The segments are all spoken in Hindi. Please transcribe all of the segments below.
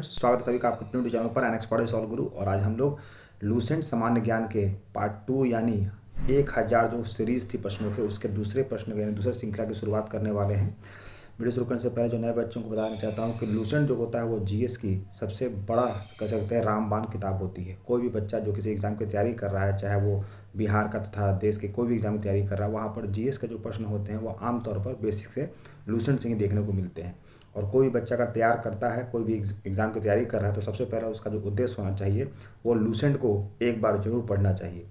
स्टूडेंट्स, स्वागत है सभी का आपके अपने चैनल पर एनएक्स पढ़े सॉल्व गुरु। और आज हम लोग लूसेंट सामान्य ज्ञान के पार्ट 2 यानी 1000 जो सीरीज थी प्रश्नों के उसके दूसरे प्रश्न यानी दूसरे श्रृंखला की शुरुआत करने वाले हैं। वीडियो शुरू करने से पहले जो नए बच्चों को बताना चाहता हूँ कि लूसेंट जो होता है वो जीएस की सबसे बड़ा कह सकते हैं रामबाण किताब होती है। कोई भी बच्चा जो किसी एग्जाम की तैयारी कर रहा है, चाहे वो बिहार का तथा देश के कोई भी एग्जाम की तैयारी कर रहा है, वहाँ पर जीएस के जो प्रश्न होते हैं वो आमतौर पर बेसिक से लूसेंट से ही देखने को मिलते हैं। और कोई भी बच्चा अगर तैयार करता है, कोई भी एग्ज़ाम की तैयारी कर रहा है, तो सबसे पहला उसका जो उद्देश्य होना चाहिए वो लूसेंट को एक बार जरूर पढ़ना चाहिए।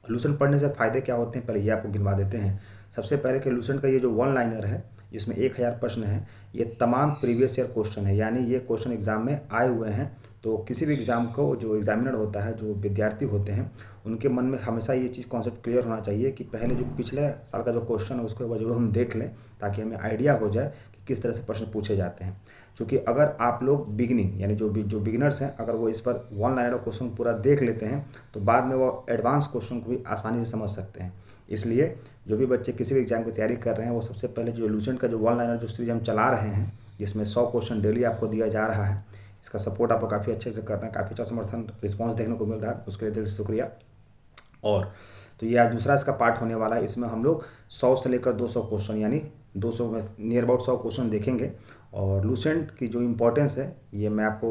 लूसेंट पढ़ने से फ़ायदे क्या होते हैं, पहले ये आपको गिनवा देते हैं। सबसे पहले कि लूसेंट का ये जो वन लाइनर है, इसमें 1000 प्रश्न हैं। ये तमाम प्रीवियस ईयर क्वेश्चन है, यानी ये क्वेश्चन एग्जाम में आए हुए हैं। तो किसी भी एग्ज़ाम को जो एग्जामिनर होता है, जो विद्यार्थी होते हैं, उनके मन में हमेशा ये चीज़ कॉन्सेप्ट क्लियर होना चाहिए कि पहले जो पिछले साल का जो क्वेश्चन है उसको एक बार जरूर हम देख लें, ताकि हमें आइडिया हो जाए कि किस तरह से प्रश्न पूछे जाते हैं। क्योंकि अगर आप लोग बिगिनिंग यानी जो बिगिनर्स हैं, अगर वो इस पर वन लाइनर क्वेश्चन पूरा देख लेते हैं तो बाद में वो एडवांस क्वेश्चन को भी आसानी से समझ सकते हैं। इसलिए जो भी बच्चे किसी भी एग्जाम की तैयारी कर रहे हैं, वो सबसे पहले जो लूसेंट का जो वन लाइनर जो सीरीज हम चला रहे हैं, जिसमें 100 क्वेश्चन डेली आपको दिया जा रहा है, इसका सपोर्ट आप काफ़ी अच्छे से कर रहे हैं, काफ़ी अच्छा समर्थन रिस्पॉन्स देखने को मिल रहा है, उसके लिए दिल से शुक्रिया। और तो ये आज दूसरा इसका पार्ट होने वाला है। इसमें हम लोग 100 से लेकर 200 क्वेश्चन यानी 200 में नियर अबाउट 100 क्वेश्चन देखेंगे। और लूसेंट की जो इम्पोर्टेंस है ये मैं आपको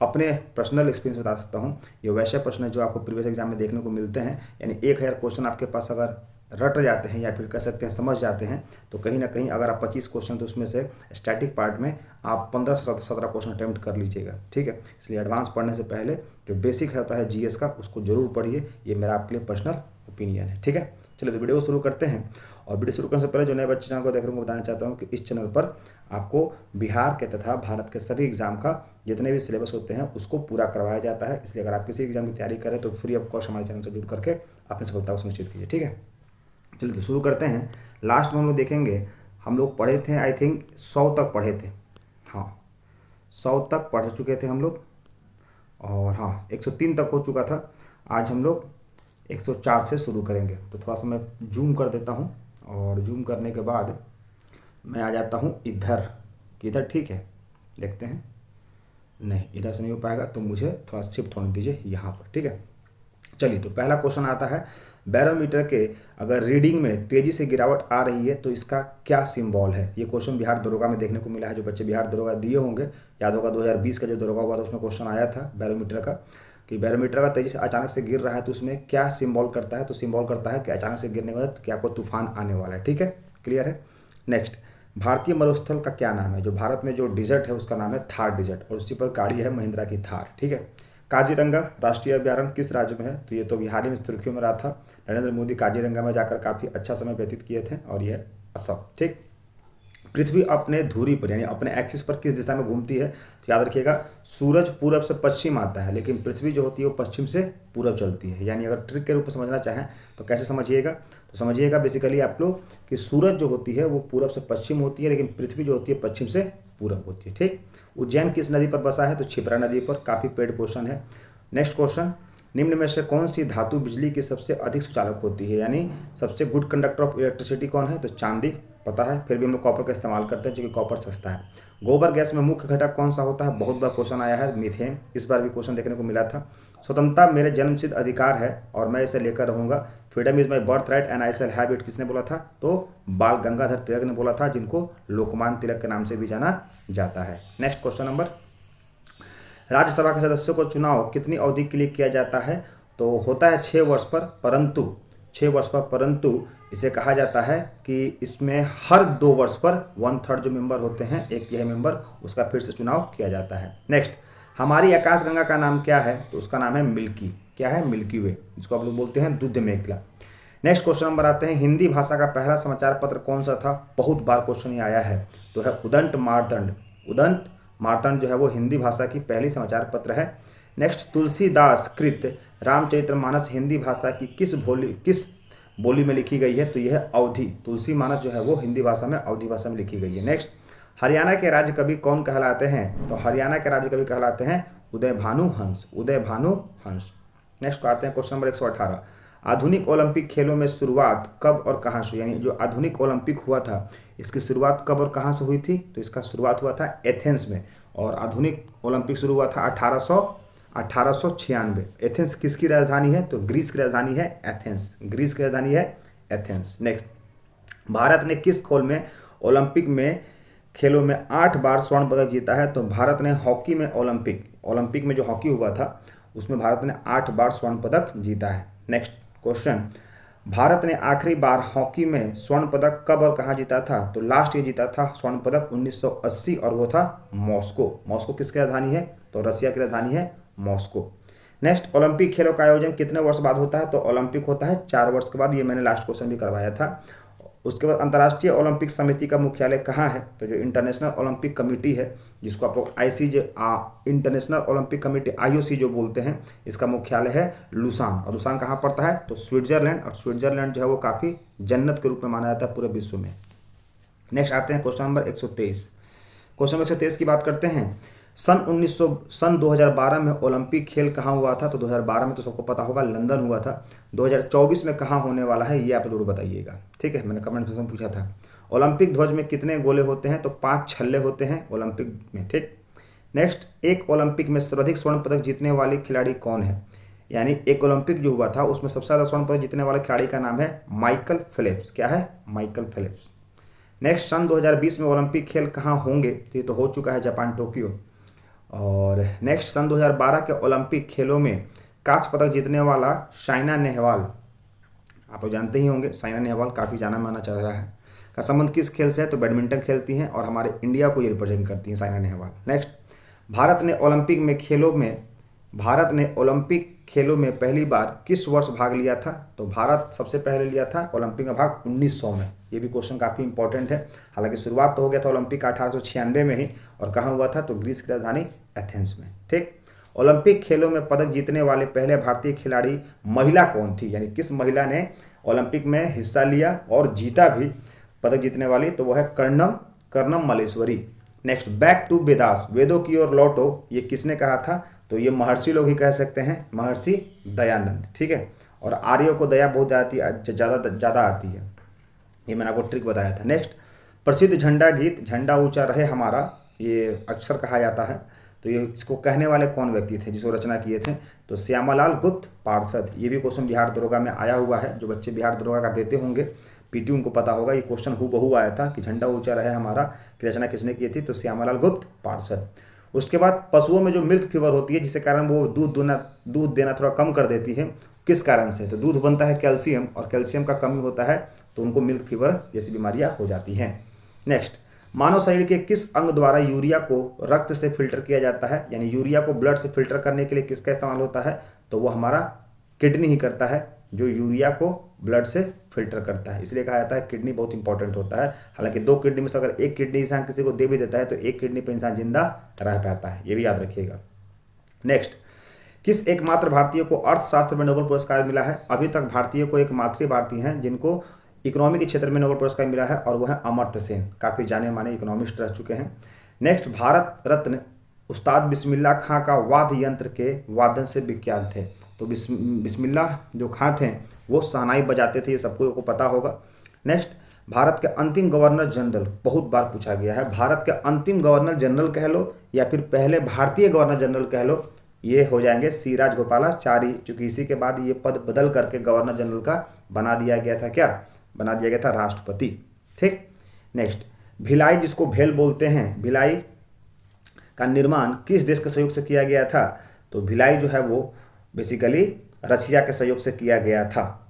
अपने पर्सनल एक्सपीरियंस बता सकता हूँ। ये वैसे प्रश्न है जो आपको प्रीवियस एग्जाम में देखने को मिलते हैं, यानी 1000 क्वेश्चन आपके पास अगर रट जाते हैं या फिर कह सकते हैं समझ जाते हैं, तो कहीं ना कहीं अगर आप 25 क्वेश्चन तो उसमें से स्टैटिक पार्ट में आप 15 से 17 क्वेश्चन अटैम्प्ट कर लीजिएगा, ठीक है। इसलिए एडवांस पढ़ने से पहले जो बेसिक होता है जीएस का, उसको जरूर पढ़िए। ये मेरा आपके लिए पर्सनल ओपिनियन है, ठीक है। चलिए तो वीडियो शुरू करते हैं। और वीडियो शुरू करने से पहले जो नए बच्चे चैनल को देख रहे हैं, बताना चाहता हूँ कि इस चैनल पर आपको बिहार के तथा भारत के सभी एग्जाम का जितने भी सिलेबस होते हैं उसको पूरा करवाया जाता है। इसलिए अगर आप किसी एग्जाम की तैयारी करें तो फ्री ऑफ कॉस्ट हमारे चैनल से जुड़ करके अपनी सफलता को सुनिश्चित कीजिए, ठीक है। चलिए तो शुरू करते हैं। लास्ट में हम लोग देखेंगे, हम लोग पढ़े थे आई थिंक 100 तक पढ़े थे, हाँ 100 तक पढ़ चुके थे हम लोग। और हाँ 103 तक हो चुका था। आज हम लोग 104 से शुरू करेंगे। तो थोड़ा सा मैं जूम कर देता हूँ, और जूम करने के बाद मैं आ जाता हूँ इधर, किधर, ठीक है। देखते हैं, नहीं इधर से नहीं हो पाएगा, तो मुझे थोड़ा शिफ्ट होने दीजिए यहाँ पर, ठीक है। चलिए तो पहला क्वेश्चन आता है, बैरोमीटर के अगर रीडिंग में तेजी से गिरावट आ रही है तो इसका क्या सिंबल है। ये क्वेश्चन बिहार दरोगा में देखने को मिला है। जो बच्चे बिहार दरोगा दिए होंगे, याद होगा 2020 का जो दरोगा हुआ था उसमें क्वेश्चन आया था बैरोमीटर का, कि बैरोमीटर का तेजी से अचानक से गिर रहा है तो उसमें क्या सिंबल करता है। तो सिंबल करता है कि अचानक से गिरने के बाद क्या आपको तूफान आने वाला है, ठीक है, क्लियर है। नेक्स्ट, भारतीय मरुस्थल का क्या नाम है। जो भारत में जो डिजर्ट है उसका नाम है थार डिजर्ट, और उसी पर गाड़ी है महिंद्रा की थार, ठीक है। काजीरंगा राष्ट्रीय अभ्यारण्य किस राज्य में है। तो ये तो हाल ही में सुर्खियों में रहा था। नरेंद्र मोदी काजीरंगा में जाकर काफ़ी अच्छा समय व्यतीत किए थे, और यह असम, ठीक। पृथ्वी अपने धुरी पर यानी अपने एक्सिस पर किस दिशा में घूमती है। तो याद रखिएगा, सूरज पूरब से पश्चिम आता है, लेकिन पृथ्वी जो होती है वो पश्चिम से पूरब चलती है। यानी अगर ट्रिक के रूप में समझना चाहें तो कैसे समझिएगा, तो समझिएगा बेसिकली आप लोग कि सूरज जो होती है वो पूरब से पश्चिम होती है, लेकिन पृथ्वी जो होती है पश्चिम से पूरब होती है, ठीक। उज्जैन किस नदी पर बसा है। तो क्षिप्रा नदी पर। काफ़ी पेड क्वेश्चन है। नेक्स्ट क्वेश्चन, निम्न में से कौन सी धातु बिजली की सबसे अधिक सुचालक होती है, यानी सबसे गुड कंडक्टर ऑफ इलेक्ट्रिसिटी कौन है। तो चांदी, पता है, फिर भी हम लोग कॉपर का इस्तेमाल करते हैं क्योंकि कॉपर सस्ता है। गोबर गैस में मुख्य घटक कौन सा होता है। बहुत बार क्वेश्चन आया है, मीथेन। इस बार भी क्वेश्चन देखने को मिला था। स्वतंत्रता मेरे जन्मसिद्ध अधिकार है और मैं इसे लेकर रहूंगा। Freedom is my birth right and I shall have it, किसने बोला था। तो बाल गंगाधर तिलक ने बोला था, जिनको लोकमान्य तिलक के नाम से भी जाना जाता है। नेक्स्ट क्वेश्चन नंबर, राज्यसभा के सदस्यों को चुनाव कितनी अवधि के लिए किया जाता है। तो होता है 6 वर्ष पर, परंतु 6 वर्ष पर, परंतु इसे कहा जाता है कि इसमें हर 2 वर्ष पर 1/3 जो मेंबर होते हैं, एक यह मेंबर, उसका फिर से चुनाव किया जाता है। नेक्स्ट, हमारी आकाशगंगा का नाम क्या है। तो उसका नाम है मिल्की, क्या है, मिल्की वे, जिसको आप लोग बोलते हैं दूध मेघला। नेक्स्ट क्वेश्चन नंबर आते हैं, हिंदी भाषा का पहला समाचार पत्र कौन सा था। बहुत बार क्वेश्चन ये आया है, तो है उदंत मार्तंड। उदंत मार्तंड जो है वो हिंदी भाषा की पहली समाचार पत्र है। नेक्स्ट, तुलसीदास कृत रामचरितमानस हिंदी भाषा की किस बोली में लिखी गई है। तो यह है अवधी। तुलसी मानस जो है वो हिंदी भाषा में अवधी भाषा में लिखी गई है। नेक्स्ट, हरियाणा के राज्य कवि कौन कहलाते हैं। तो हरियाणा के राज्य कवि कहलाते हैं उदय भानु हंस, उदय भानु हंस। नेक्स्ट आते हैं क्वेश्चन नंबर 118, आधुनिक ओलंपिक खेलों में शुरुआत कब और कहाँ से, यानी जो आधुनिक ओलंपिक हुआ था इसकी शुरुआत कब और कहाँ से हुई थी। तो इसका शुरुआत हुआ था एथेंस में, और आधुनिक ओलंपिक शुरू हुआ था 1896। एथेंस किसकी राजधानी है? तो ग्रीस की राजधानी है एथेंस। ग्रीस की राजधानी है एथेंस। नेक्स्ट, भारत ने किस खेल में ओलंपिक में खेलों में 8 बार स्वर्ण पदक जीता है? तो भारत ने हॉकी में ओलंपिक में जो हॉकी हुआ था उसमें भारत ने 8 बार स्वर्ण पदक जीता है। नेक्स्ट क्वेश्चन, भारत ने आखिरी बार हॉकी में स्वर्ण पदक कब और कहाँ जीता था? तो लास्ट ईयर जीता था स्वर्ण पदक 1980 और वो था मॉस्को। मॉस्को किसकी राजधानी है? तो रसिया की राजधानी है मॉस्को। नेक्स्ट, ओलंपिक खेलों का आयोजन कितने वर्ष बाद होता है? तो ओलंपिक होता है 4 वर्ष के बाद। ये मैंने लास्ट क्वेश्चन भी करवाया था। उसके बाद अंतर्राष्ट्रीय ओलंपिक समिति का मुख्यालय कहाँ है? तो जो इंटरनेशनल ओलंपिक कमेटी है, जिसको आप लोग ICJ international Olympic committee IOC जो बोलते हैं, इसका मुख्यालय है लुसान। और लुसान कहाँ पड़ता है? तो स्विट्जरलैंड। और स्विट्जरलैंड जो है वो काफ़ी जन्नत के रूप में माना जाता है पूरे विश्व में। नेक्स्ट आते हैं क्वेश्चन नंबर 123। क्वेश्चन नंबर 123 की बात करते हैं। सन 2012 में ओलंपिक खेल कहाँ हुआ था? तो 2012 में तो सबको पता होगा लंदन हुआ था। 2024 में कहाँ होने वाला है ये आप जरूर बताइएगा, ठीक है। मैंने कमेंट सेक्शन में पूछा था। ओलंपिक ध्वज में कितने गोले होते हैं? तो 5 छल्ले होते हैं ओलंपिक में, ठीक। नेक्स्ट, एक ओलंपिक में सर्वाधिक स्वर्ण पदक जीतने वाली खिलाड़ी कौन है? यानी एक ओलंपिक जो हुआ था उसमें सबसे ज़्यादा स्वर्ण पदक जीतने वाले खिलाड़ी का नाम है माइकल फेल्प्स। क्या है? Michael Phelps. नेक्स्ट, सन 2020 में ओलंपिक खेल कहाँ होंगे? तो ये तो हो चुका है जापान टोक्यो। और नेक्स्ट, सन 2012 के ओलंपिक खेलों में कांस्य पदक जीतने वाला साइना नेहवाल, आप लोग जानते ही होंगे, साइना नेहवाल काफ़ी जाना माना चल रहा है, का संबंध किस खेल से है? तो बैडमिंटन खेलती हैं और हमारे इंडिया को ये रिप्रेजेंट करती हैं साइना नेहवाल। नेक्स्ट, भारत ने ओलंपिक खेलों में पहली बार किस वर्ष भाग लिया था? तो भारत सबसे पहले लिया था ओलंपिक में भाग 1900 में। ये भी क्वेश्चन काफ़ी इंपॉर्टेंट है। हालांकि शुरुआत तो हो गया था ओलंपिक का 1896 में ही, और कहाँ हुआ था? तो ग्रीस की राजधानी एथेंस में, ठीक। ओलंपिक खेलों में पदक जीतने वाले पहले भारतीय खिलाड़ी महिला कौन थी? यानी किस महिला ने ओलंपिक में हिस्सा लिया और जीता भी, पदक जीतने वाली? तो वो है Karnam Malleswari. Next, back to Vedas, वेदों की ओर लौटो, ये किसने कहा था? तो ये महर्षि लोग ही कह सकते हैं, महर्षि दयानंद, ठीक है। और आर्यों को दया बहुत ज़्यादा आती है, ये मैंने आपको ट्रिक बताया था। नेक्स्ट, प्रसिद्ध झंडा गीत झंडा ऊंचा रहे हमारा, ये अक्सर कहा जाता है, तो ये इसको कहने वाले कौन व्यक्ति थे जिसको रचना किए थे? तो श्यामालाल गुप्त पार्षद। ये भी क्वेश्चन बिहार दरोगा में आया हुआ है। जो बच्चे बिहार दरोगा का देते होंगे पीटी, उनको पता होगा ये क्वेश्चन हूबहू आया था कि झंडा ऊंचा रहे हमारा की रचना किसने की थी? तो श्यामालाल गुप्त पार्षद। उसके बाद पशुओं में जो मिल्क फीवर होती है, जिसके कारण वो दूध देना थोड़ा कम कर देती है, किस कारण से? तो दूध बनता है कैल्शियम, और कैल्शियम का कमी होता है तो उनको मिल्क फीवर जैसी बीमारियां हो जाती हैं। नेक्स्ट, मानव शरीर के किस अंग द्वारा यूरिया को रक्त से फिल्टर किया जाता है? यानी यूरिया को ब्लड से फिल्टर करने के लिए किसका इस्तेमाल होता है? तो वो हमारा किडनी ही करता है, जो यूरिया को ब्लड से फिल्टर करता है। इसलिए कहा जाता है किडनी बहुत इंपॉर्टेंट होता है। हालांकि 2 किडनी में से अगर एक किडनी इंसान किसी को दे भी देता है तो एक किडनी पर इंसान जिंदा रह पाता है, ये भी याद रखिएगा। नेक्स्ट, किस एकमात्र भारतीय को अर्थशास्त्र में नोबेल पुरस्कार मिला है? अभी तक भारतीय को एकमात्र भारतीय हैं जिनको इकोनॉमी के क्षेत्र में नोबेल पुरस्कार मिला है, और वह है अमर्त्य सेन, काफ़ी जाने माने इकोनॉमिस्ट रह चुके हैं। नेक्स्ट, भारत रत्न उस्ताद बिस्मिल्लाह खां का वाद्य यंत्र के वादन से विख्यात थे। तो बिस्मिल्लाह जो खां थे वो शहनाई बजाते थे, ये सबको को पता होगा। नेक्स्ट, भारत के अंतिम गवर्नर जनरल, बहुत बार पूछा गया है, भारत के अंतिम गवर्नर जनरल कह लो या फिर पहले भारतीय गवर्नर जनरल कह लो, ये हो जाएंगे सी राजगोपालाचारी, चूंकि इसी के बाद ये पद बदल करके गवर्नर जनरल का बना दिया गया था। क्या बना दिया गया था? राष्ट्रपति, ठीक। नेक्स्ट, भिलाई जिसको भेल बोलते हैं, भिलाई का निर्माण किस देश के सहयोग से किया गया था? तो भिलाई जो है वो बेसिकली रशिया के सहयोग से किया गया था।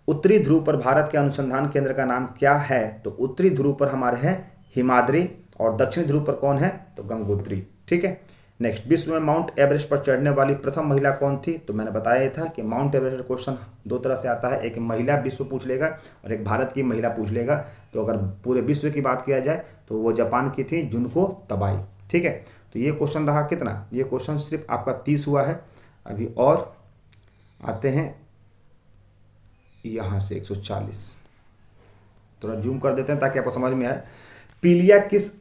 उत्तरी ध्रुव पर भारत के अनुसंधान केंद्र का नाम क्या है? तो उत्तरी ध्रुव पर हमारे हैं हिमाद्री, और दक्षिणी ध्रुव पर कौन है? तो गंगोत्री, ठीक है। नेक्स्ट, विश्व में माउंट एवरेस्ट पर चढ़ने वाली प्रथम महिला कौन थी? तो मैंने बताया था कि माउंट एवरेस्ट क्वेश्चन 2 तरह से आता है, एक महिला विश्व पूछ लेगा और एक भारत की महिला पूछ लेगा। तो अगर पूरे विश्व की बात किया जाए तो वो जापान की थी जुनको तबाई, ठीक है। तो ये क्वेश्चन रहा कितना? ये क्वेश्चन सिर्फ आपका 30 हुआ है। अभी और आते हैं यहाँ से 140, थोड़ा जूम कर देते हैं ताकि आपको समझ में आए। पीलिया किस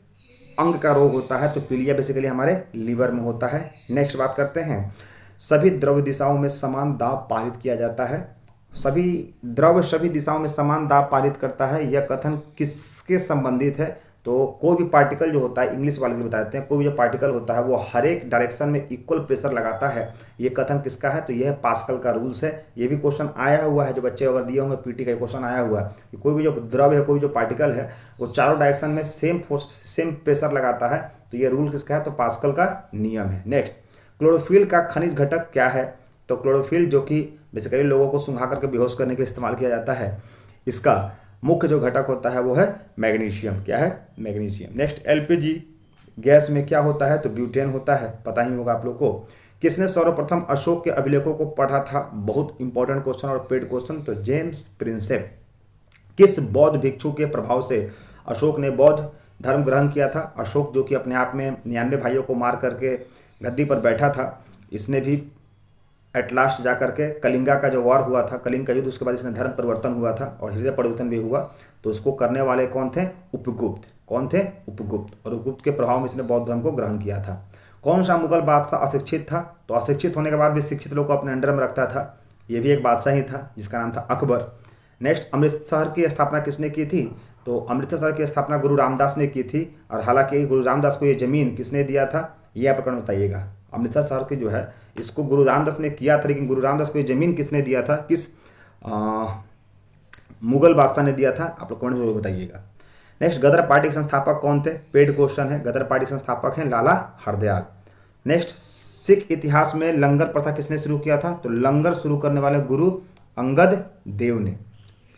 अंग का रोग होता है? तो पीलिया बेसिकली हमारे लीवर में होता है। नेक्स्ट बात करते हैं, सभी द्रव दिशाओं में समान दाब पारित किया जाता है। सभी दिशाओं में समान दाब पारित करता है, यह कथन किसके संबंधित है? तो कोई भी पार्टिकल जो होता है, इंग्लिश वाले भी बताते हैं, कोई भी जो पार्टिकल होता है वो हर एक डायरेक्शन में इक्वल प्रेशर लगाता है। ये कथन किसका है? तो यह पास्कल का रूल्स है। ये भी क्वेश्चन आया हुआ है, जो बच्चे अगर दिए होंगे पीटी का क्वेश्चन आया हुआ है कि कोई भी जो द्रव है, कोई भी जो पार्टिकल है, वो चारों डायरेक्शन में सेम फोर्स, सेम प्रेशर लगाता है। तो ये रूल किसका है? तो पास्कल का नियम है। नेक्स्ट, क्लोरोफिल का खनिज घटक क्या है? तो क्लोरोफिल जो कि बेसिकली लोगों को सुंघा करके बेहोश करने के लिए इस्तेमाल किया जाता है, इसका मुख्य जो घटक होता है वो है मैग्नीशियम। क्या है? मैग्नीशियम। नेक्स्ट, एलपीजी गैस में क्या होता है? तो ब्यूटेन होता है, पता ही होगा आप लोग को। किसने सर्वप्रथम अशोक के अभिलेखों को पढ़ा था? बहुत इंपॉर्टेंट क्वेश्चन और पेड क्वेश्चन। तो जेम्स प्रिंसेप। किस बौद्ध भिक्षु के प्रभाव से अशोक ने बौद्ध धर्म ग्रहण किया था? अशोक जो कि अपने आप में 99 भाइयों को मार करके गद्दी पर बैठा था, इसने भी एट लास्ट जा करके कलिंगा का जो वॉर हुआ था, कलिंग का युद्ध, उसके बाद इसने धर्म परिवर्तन हुआ था और हृदय परिवर्तन भी हुआ। तो उसको करने वाले कौन थे? उपगुप्त। कौन थे? उपगुप्त। और उपगुप्त के प्रभाव में इसने बौद्ध धर्म को ग्रहण किया था। कौन सा मुगल बादशाह अशिक्षित था? तो अशिक्षित होने के बाद भी शिक्षित लोग को अपने अंडर में रखता था। ये भी एक बादशाह ही था जिसका नाम था अकबर। नेक्स्ट, अमृतसर की स्थापना किसने की थी? तो अमृतसर की स्थापना गुरु रामदास ने की थी। और हालांकि गुरु रामदास को ये जमीन किसने दिया था, ये आप प्रकरण बताइएगा। अमृतसर शहर की जो है इसको गुरु रामदास ने किया था, लेकिन गुरु रामदास को ये जमीन किसने दिया था? किस मुगल बादशाह ने दिया था? आप लोग कमेंट में बताइएगा। नेक्स्ट, गदर पार्टी के संस्थापक कौन थे? पेड क्वेश्चन है। गदर पार्टी के संस्थापक हैं लाला हरदयाल। नेक्स्ट, सिख इतिहास में लंगर प्रथा किसने शुरू किया था? तो लंगर शुरू करने वाले गुरु अंगद देव ने।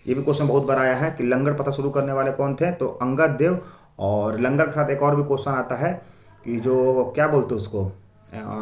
ये भी क्वेश्चन बहुत बार आया है कि लंगर प्रथा शुरू करने वाले कौन थे? तो अंगद देव। और लंगर के साथ एक और भी क्वेश्चन आता है कि जो क्या बोलते हैं उसको,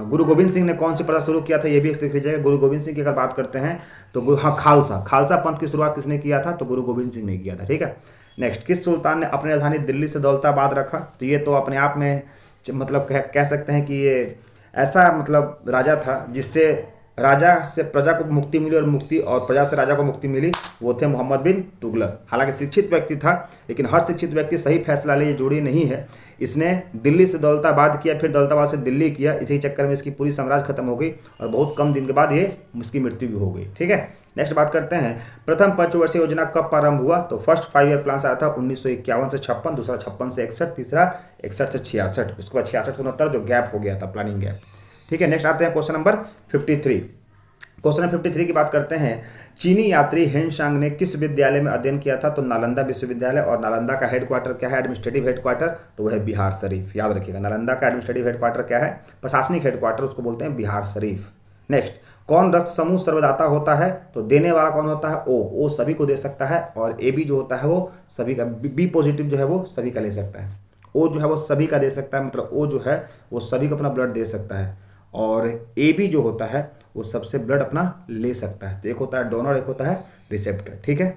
गुरु गोविंद सिंह ने कौन सी प्रथा शुरू किया था? ये भी देख लीजिएगा। गुरु गोविंद सिंह की अगर बात करते हैं तो हाँ, खालसा पंथ की शुरुआत किसने किया था? तो गुरु गोविंद सिंह ने किया था। ठीक है। नेक्स्ट, किस सुल्तान ने अपनी राजधानी दिल्ली से दौलताबाद रखा? तो ये तो अपने आप में मतलब कह सकते हैं कि ये ऐसा मतलब राजा था जिससे राजा से प्रजा को मुक्ति मिली और मुक्ति और प्रजा से राजा को मुक्ति मिली। वो थे मोहम्मद बिन तुगलक। हालांकि शिक्षित व्यक्ति था, लेकिन हर शिक्षित व्यक्ति सही फैसला ले, ये जोड़ी नहीं है। इसने दिल्ली से दौलताबाद किया, फिर दौलताबाद से दिल्ली किया। इसी चक्कर में इसकी पूरी साम्राज्य खत्म हो गई और बहुत कम दिन के बाद ये इसकी मृत्यु भी हो गई। ठीक है। नेक्स्ट बात करते हैं, प्रथम पंचवर्षीय योजना कब प्रारंभ हुआ? तो फर्स्ट 5 ईयर प्लान आया था 1951 से 56, दूसरा 56 से 61, तीसरा 61 से 66, उसके बाद 66 से 69 जो गैप हो गया था, प्लानिंग गैप। ठीक है। नेक्स्ट आते हैं क्वेश्चन नंबर 53। क्वेश्चन नंबर 53 की बात करते हैं, चीनी यात्री हेनशांग ने किस विद्यालय में अध्ययन किया था? तो नालंदा विश्वविद्यालय। और नालंदा का हेडक्वार्टर क्या है? एडमिनिस्ट्रेटिव हेडक्वार्टर, तो वह है बिहार शरीफ। याद रखिएगा, नालंदा का एडमिनिस्ट्रेटिव हेडक्वार्टर क्या है? प्रशासनिक हेडक्वार्टर, उसको बोलते हैं बिहार शरीफ। नेक्स्ट, कौन रक्त समूह सर्वदाता होता है? तो देने वाला कौन होता है? ओ सभी को दे सकता है। और ए बी जो होता है वो सभी का, बी पॉजिटिव जो है वो सभी का ले सकता है। ओ जो है वो सभी का दे सकता है, मतलब ओ जो है वो सभी को अपना ब्लड दे सकता है। और ए बी जो होता है वो सबसे ब्लड अपना ले सकता है। तो एक होता है डोनर, एक होता है रिसेप्टर। ठीक है।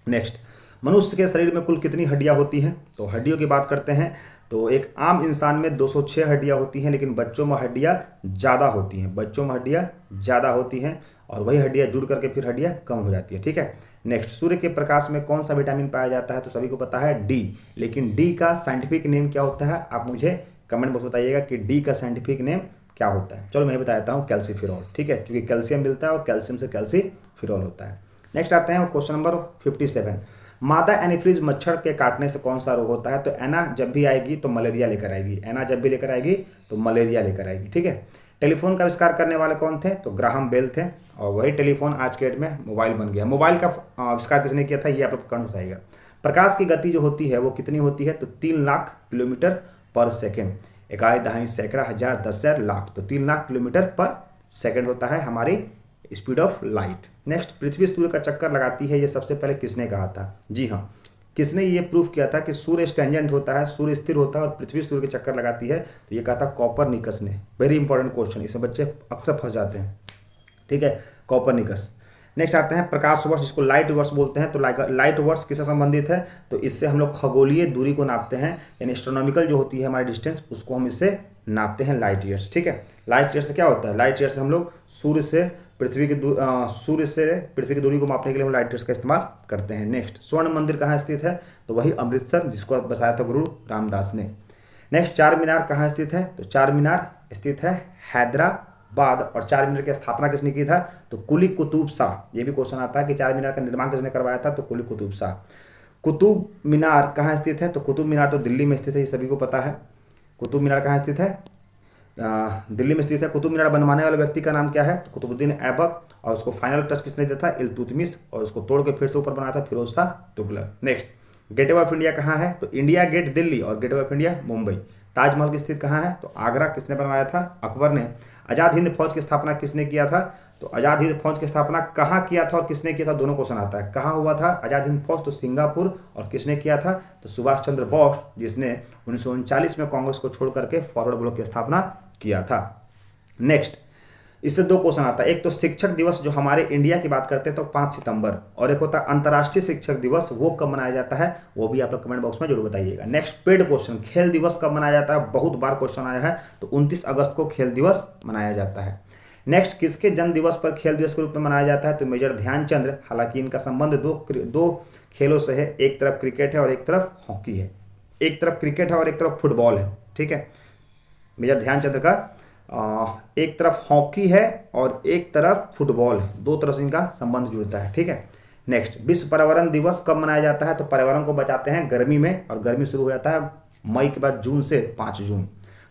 नेक्स्ट, मनुष्य के शरीर में कुल कितनी हड्डियां होती हैं? तो हड्डियों की बात करते हैं तो एक आम इंसान में 206 हड्डियां होती हैं, लेकिन बच्चों में हड्डियां ज़्यादा होती हैं। बच्चों में हड्डियां ज़्यादा होती हैं और वही हड्डियां जुड़ करके फिर हड्डियां कम हो जाती है। ठीक है। नेक्स्ट, सूर्य के प्रकाश में कौन सा विटामिन पाया जाता है? तो सभी को पता है डी, लेकिन डी का साइंटिफिक नेम क्या होता है? आप मुझे कमेंट बॉक्स बताइएगा कि डी का साइंटिफिक नेम क्या होता है। चलो मैं बता देता हूँ, कैल्सीफिरॉल। ठीक है, क्योंकि कैल्शियम मिलता है और कैल्शियम से कैल्सीफिरॉल होता है। नेक्स्ट आते हैं क्वेश्चन नंबर 57। मादा एनीफ्रीज मच्छर के काटने से कौन सा रोग होता है? तो एना जब भी आएगी तो मलेरिया लेकर आएगी। एना जब भी लेकर आएगी तो मलेरिया लेकर आएगी। ठीक है। टेलीफोन का आविष्कार करने वाले कौन थे? तो ग्राहम बेल थे। और वही टेलीफोन आज के डेट में मोबाइल बन गया। मोबाइल का आविष्कार किसने किया था? ये आप लोग कौन बताइएगा। प्रकाश की गति जो होती है वो कितनी होती है? तो 3 लाख किलोमीटर पर सेकेंड। इकाई, दहाई, सैकड़ा, हजार, 10,000, लाख। तो 3 लाख किलोमीटर पर सेकेंड होता है हमारी स्पीड ऑफ लाइट। नेक्स्ट, पृथ्वी सूर्य का चक्कर लगाती है, ये सबसे पहले किसने कहा था? जी हाँ, किसने ये प्रूफ किया था कि सूर्य स्टेंजेंट होता है, सूर्य स्थिर होता है और पृथ्वी सूर्य के चक्कर लगाती है? तो ये कहा था कॉपरनिकस ने। वेरी इंपॉर्टेंट क्वेश्चन, इसमें बच्चे अक्सर फंस जाते हैं। ठीक है, कॉपरनिकस। नेक्स्ट आते हैं प्रकाश वर्ष, जिसको लाइट वर्ष बोलते हैं। तो लाइट वर्ष किससे संबंधित है? तो इससे हम लोग खगोलीय दूरी को नापते हैं, यानी एस्ट्रोनॉमिकल जो होती है हमारी डिस्टेंस, उसको हम इससे नापते हैं, लाइट ईयर्स। ठीक है। लाइट ईयर से क्या होता है? लाइट ईयर से हम लोग सूर्य से पृथ्वी की दूरी को मापने के लिए हम लाइट ईयर्स का इस्तेमाल करते हैं। नेक्स्ट, स्वर्ण मंदिर कहाँ स्थित है? तो वही अमृतसर, जिसको बसाया था गुरु रामदास ने। नेक्स्ट, चार मीनार कहाँ स्थित है? तो चार मीनार स्थित है हैदराबाद। और चार मीनार की स्थापना किसने की था? तो कुली कुतुब शाह। ये भी क्वेश्चन आता है कि चार मीनार का निर्माण किसने करवाया था? तो कुली कुतुब शाह। कुतुब मीनार कहाँ स्थित है? तो कुतुब मीनार तो दिल्ली में स्थित है, ये सभी को पता है। कुतुब मीनार कहाँ स्थित है? दिल्ली में स्थित है। कुतुब मीनार बनवाने वाले व्यक्ति का नाम क्या है? तो कुतुबुद्दीन ऐबक। और उसको फाइनल टच किसने दिया था? इल्तुतमिश। और उसको तोड़ के फिर से ऊपर बनाया था Firoz Shah Tughlaq. Next, Gateway of India कहाँ है? तो इंडिया गेट दिल्ली और Gateway of India Mumbai. Taj Mahal की स्थित कहाँ है? तो आगरा। किसने बनवाया था? अकबर ने। आज़ाद हिंद फौज की स्थापना किसने किया था? तो आज़ाद हिंद फौज की स्थापना कहाँ किया था और किसने किया था? दोनों क्वेश्चन आता है। कहाँ हुआ था आज़ाद हिंद फौज? तो सिंगापुर। और किसने किया था? तो सुभाष चंद्र बोस, जिसने 1939 में कांग्रेस को छोड़ करके फॉरवर्ड ब्लॉक की स्थापना किया था। नेक्स्ट, इससे दो क्वेश्चन आता है। एक तो शिक्षक दिवस जो हमारे इंडिया की बात करते हैं तो 5 सितंबर, और एक होता है अंतर्राष्ट्रीय शिक्षक दिवस, वो कब मनाया जाता है? वो भी आप लोग कमेंट बॉक्स में जरूर बताइएगा। नेक्स्ट, पेड क्वेश्चन, खेल दिवस कब मनाया जाता है? बहुत बार क्वेश्चन आया है, तो 29 अगस्त को खेल दिवस मनाया जाता है। नेक्स्ट, किसके जन्म दिवस पर खेल दिवस के रूप में मनाया जाता है? तो मेजर ध्यानचंद्र। हालांकि इनका संबंध दो खेलों से है, एक तरफ क्रिकेट है और एक तरफ हॉकी है, एक तरफ क्रिकेट है और एक तरफ फुटबॉल है, ठीक है। मेजर ध्यानचंद्र का एक तरफ हॉकी है और एक तरफ फुटबॉल है, दो तरफ से इनका संबंध जुड़ता है, ठीक है। नेक्स्ट, विश्व पर्यावरण दिवस कब मनाया जाता है? तो पर्यावरण को बचाते हैं गर्मी में, और गर्मी शुरू हो जाता है मई के बाद जून से 5 जून।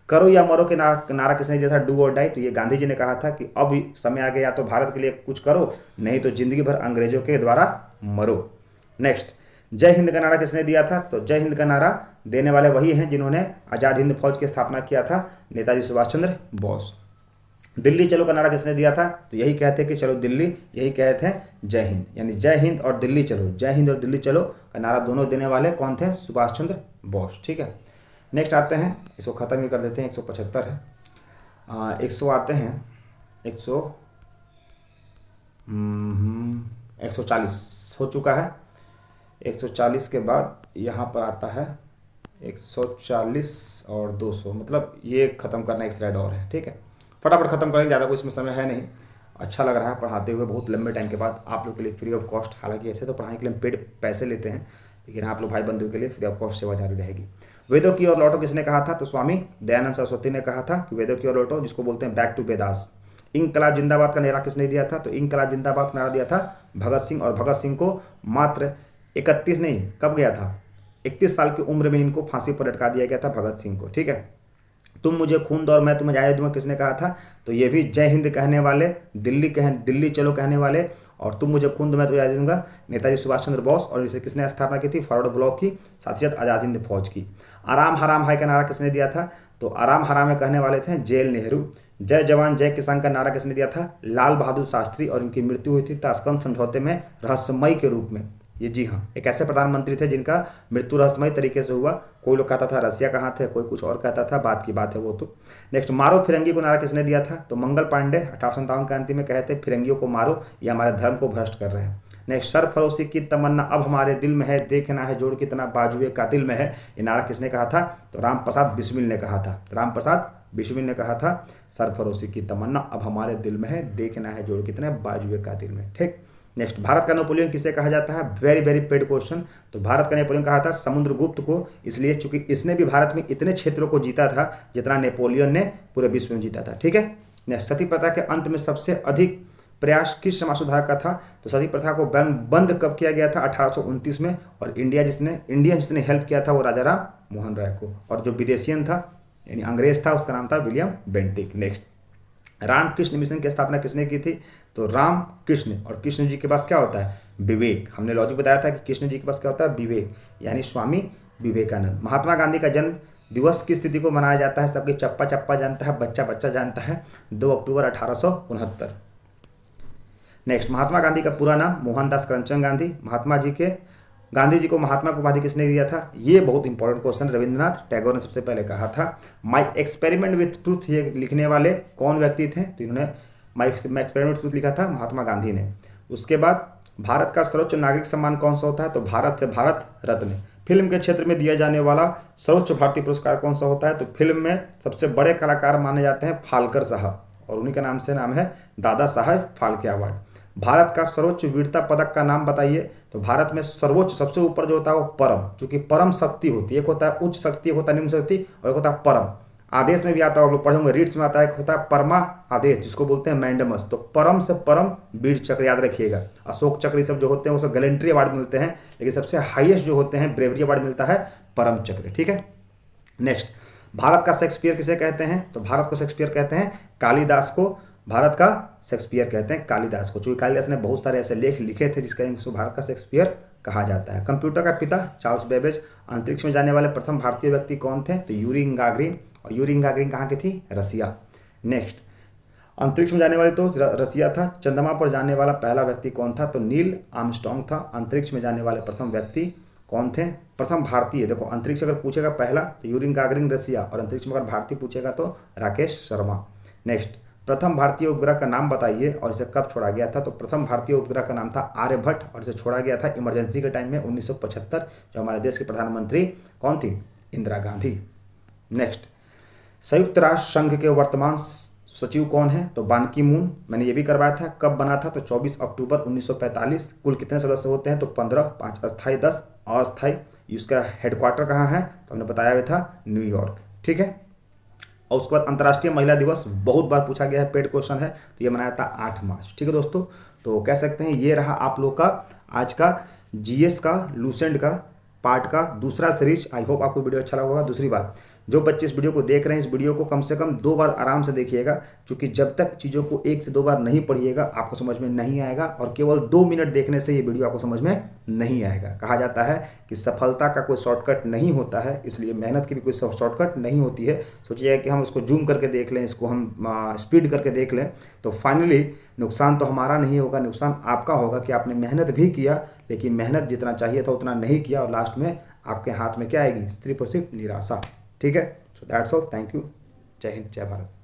करो या मरो के नारा किसने दिया था? डू और डाई। तो ये गांधी जी ने कहा था कि अब समय आ गया तो भारत के लिए कुछ करो, नहीं तो जिंदगी भर अंग्रेजों के द्वारा मरो। नेक्स्ट, जय हिंद का नारा किसने दिया था? तो जय हिंद का नारा देने वाले वही हैं जिन्होंने आज़ाद हिंद फौज की स्थापना किया था, नेताजी सुभाष चंद्र बोस। दिल्ली चलो का नारा किसने दिया था? तो यही कहते कि चलो दिल्ली, यही कहते हैं जय हिंद, यानी जय हिंद और दिल्ली चलो, जय हिंद और दिल्ली चलो का नारा दोनों देने वाले कौन थे? सुभाष चंद्र बोस, ठीक है। नेक्स्ट आते हैं, इसको ख़त्म ही कर देते हैं, 175 है। 100 आते हैं, 140 हो चुका है। 140 के बाद यहाँ पर आता है 140 और 200, मतलब ये ख़त्म करना एक स्लाइड और है, ठीक है। फटाफट ख़त्म करेंगे, ज़्यादा कोई इसमें समय है नहीं। अच्छा लग रहा है पढ़ाते हुए बहुत लंबे टाइम के बाद आप लोग के लिए फ्री ऑफ कॉस्ट। हालांकि ऐसे तो पढ़ाने के लिए हम पेड पैसे लेते हैं, लेकिन आप लोग भाई बंधु के लिए फ्री ऑफ कॉस्ट सेवा जारी रहेगी। वेदों की ओर लौटो किसने कहा था? तो स्वामी दयानंद सरस्वती ने कहा था कि वेदों की ओर लौटो, जिसको बोलते हैं बैक टू वेदास। इंकलाब जिंदाबाद का नारा किसने दिया था? तो इंकलाब जिंदाबाद का नारा दिया था भगत सिंह, और भगत सिंह को मात्र 31 नहीं, कब गया था? 31 साल की उम्र में इनको फांसी पर लटका दिया गया था भगत सिंह को, ठीक है। तुम मुझे खून दो और मैं तुम्हें आज़ादी दूंगा किसने कहा था? तो ये भी जय हिंद कहने वाले, दिल्ली चलो कहने वाले, और तुम मुझे खून दो मैं तुम्हें आज़ादी दूंगा, नेताजी सुभाष चंद्र बोस। और इसे किसने स्थापना की थी? फॉरवर्ड ब्लॉक की, साथ ही साथ आज़ाद हिंद फौज की। आराम हराम हाय का नारा किसने दिया था? तो आराम हराम में कहने वाले थे जेल नेहरू। जय जवान जय किसान का नारा किसने दिया था? लाल बहादुर शास्त्री, और इनकी मृत्यु हुई थी ताशकंद समझौते में रहस्यमयी के रूप में। ये जी हाँ, एक ऐसे प्रधानमंत्री थे जिनका मृत्यु रहस्यमय तरीके से हुआ। कोई लोग कहता था रसिया कहाँ थे, कोई कुछ और कहता था, बात की बात है वो तो। नेक्स्ट, मारो फिरंगी को नारा किसने दिया था? तो मंगल पांडे 1857 क्रांति में कहते फिरंगियों को मारो, ये हमारे धर्म को भ्रष्ट कर रहे हैं। नेक्स्ट, सरफरोशी की तमन्ना अब हमारे दिल में है, देखना है जोड़ कितना बाजुए का दिल में है, ये नारा किसने कहा था? तो राम प्रसाद बिस्मिल ने कहा था। राम प्रसाद बिस्मिल ने कहा था सरफरोशी की तमन्ना अब हमारे दिल में है, देखना है जोड़ कितने बाजुए का दिल में, ठीक। नेक्स्ट, भारत का नेपोलियन किसे कहा जाता है? Very very paid question. तो भारत का नेपोलियन कहा था समुद्रगुप्त को, इसलिए चूंकि इसने भी भारत में इतने क्षेत्रों को जीता था जितना नेपोलियन ने पूरे विश्व में जीता था, ठीक है। नेक्स्ट, सती प्रथा के अंत में सबसे अधिक प्रयास किस समाज सुधारक का था? तो सती प्रथा को बंद कब किया गया था? 1829 में। और इंडिया जिसने हेल्प किया था वो राजा राम मोहन राय को, और जो विदेशियन था यानी अंग्रेज था उसका नाम था William Bentinck. Next, Ramakrishna Mission की स्थापना किसने की थी? तो राम कृष्ण, और कृष्ण जी के पास क्या होता है? विवेक। हमने लॉजिक बताया था कि कृष्ण जी के पास क्या होता है? विवेक, यानी स्वामी विवेकानंद। महात्मा गांधी का जन्म दिवस की स्थिति को मनाया जाता है, सबके चप्पा चप्पा जानता है, बच्चा बच्चा जानता है, 2 अक्टूबर 1869। नेक्स्ट, महात्मा गांधी का पूरा नाम मोहनदास करमचंद गांधी। गांधी जी को महात्मा की उपाधि किसने दिया था? ये बहुत इंपॉर्टेंट क्वेश्चन, रविंद्रनाथ टैगोर ने सबसे पहले कहा था। माई एक्सपेरिमेंट विथ ट्रूथ ये लिखने वाले कौन व्यक्ति थे? तो इन्होंने माई एक्सपेरिमेंट विथ ट्रूथ लिखा था महात्मा गांधी ने। उसके बाद भारत का सर्वोच्च नागरिक सम्मान कौन सा होता है? तो भारत से भारत रत्न। फिल्म के क्षेत्र में दिया जाने वाला सर्वोच्च भारतीय पुरस्कार कौन सा होता है? तो फिल्म में सबसे बड़े कलाकार माने जाते हैं फाल्कर साहब, और उन्हीं का नाम है दादा साहब फाल्के अवार्ड। भारत का सर्वोच्च वीरता पदक का नाम बताइए? तो भारत में सर्वोच्च सबसे ऊपर जो होता है वो परम, क्योंकि परम शक्ति होती है, एक होता है उच्च शक्ति, एक होता है निम्न शक्ति, और एक होता है परम। आदेश में भी आता है, आप लोग पढ़े होंगे, रीट्स में आता है, एक होता है परमा आदेश जिसको बोलते हैं मैंडमस। तो परम से परम वीर चक्र याद रखिएगा। अशोक चक्र ये सब जो होते हैं वो सब गैलेंट्री अवार्ड मिलते हैं, लेकिन सबसे हाईएस्ट जो होते हैं ब्रेवरी अवार्ड मिलता है परम चक्र। ठीक है, नेक्स्ट, भारत का शेक्सपियर किसे कहते हैं? तो भारत को शेक्सपियर कहते हैं कालिदास को। भारत का शेक्सपियर कहते हैं कालिदास को, क्योंकि कालिदास ने बहुत सारे ऐसे लेख लिखे थे जिसका इसको भारत का शेक्सपियर कहा जाता है। कंप्यूटर का पिता चार्ल्स बेबेज। अंतरिक्ष में जाने वाले प्रथम भारतीय व्यक्ति कौन थे? तो यूरी गागरिन। और यूरी गागरिन कहाँ की थी? रसिया। नेक्स्ट, अंतरिक्ष में जाने वाले तो रसिया था। चंद्रमा पर जाने वाला पहला व्यक्ति कौन था? तो नील आर्मस्ट्रांग था। अंतरिक्ष में जाने वाले प्रथम व्यक्ति कौन थे? प्रथम भारतीय, देखो अंतरिक्ष अगर पूछेगा पहला तो यूरी गागरिन रसिया, और अंतरिक्ष में अगर भारतीय पूछेगा तो राकेश शर्मा। नेक्स्ट, प्रथम भारतीय उपग्रह का नाम बताइए और इसे कब छोड़ा गया था? तो प्रथम भारतीय उपग्रह का नाम था आर्यभट्ट, और इसे छोड़ा गया था इमरजेंसी के टाइम में 1975। जो हमारे देश की प्रधानमंत्री कौन थी? इंदिरा गांधी। नेक्स्ट, संयुक्त राष्ट्र संघ के वर्तमान सचिव कौन है? तो बान की मून। मैंने ये भी करवाया था, कब बना था? तो 24 अक्टूबर 1945। कुल कितने सदस्य होते हैं? तो 15, 5 अस्थायी, 10 अस्थायी। इसका हेडक्वार्टर कहाँ है? तो हमने बताया हुआ था न्यूयॉर्क। ठीक है, और उसके बाद अंतर्राष्ट्रीय महिला दिवस बहुत बार पूछा गया है, पेड क्वेश्चन है, तो ये मनाया था 8 मार्च। ठीक है दोस्तों, तो कह सकते हैं ये रहा आप लोग का आज का जीएस का लूसेंट का पार्ट का दूसरा सीरीज। आई होप आपको वीडियो अच्छा लगा होगा। दूसरी बात, जो बच्चे इस वीडियो को देख रहे हैं, इस वीडियो को कम से कम 2 बार आराम से देखिएगा, क्योंकि जब तक चीज़ों को 1 से 2 बार नहीं पढ़िएगा आपको समझ में नहीं आएगा, और केवल 2 मिनट देखने से ये वीडियो आपको समझ में नहीं आएगा। कहा जाता है कि सफलता का कोई शॉर्टकट नहीं होता है, इसलिए मेहनत की भी कोई शॉर्टकट नहीं होती है। सोचिएगा कि हम इसको जूम करके देख लें, इसको हम स्पीड करके देख लें, तो फाइनली नुकसान तो हमारा नहीं होगा, नुकसान आपका होगा कि आपने मेहनत भी किया, लेकिन मेहनत जितना चाहिए था उतना नहीं किया, और लास्ट में आपके हाथ में क्या आएगी? सिर्फ और सिर्फ निराशा। ठीक है, so that's all. Thank you. जय हिंद, जय भारत।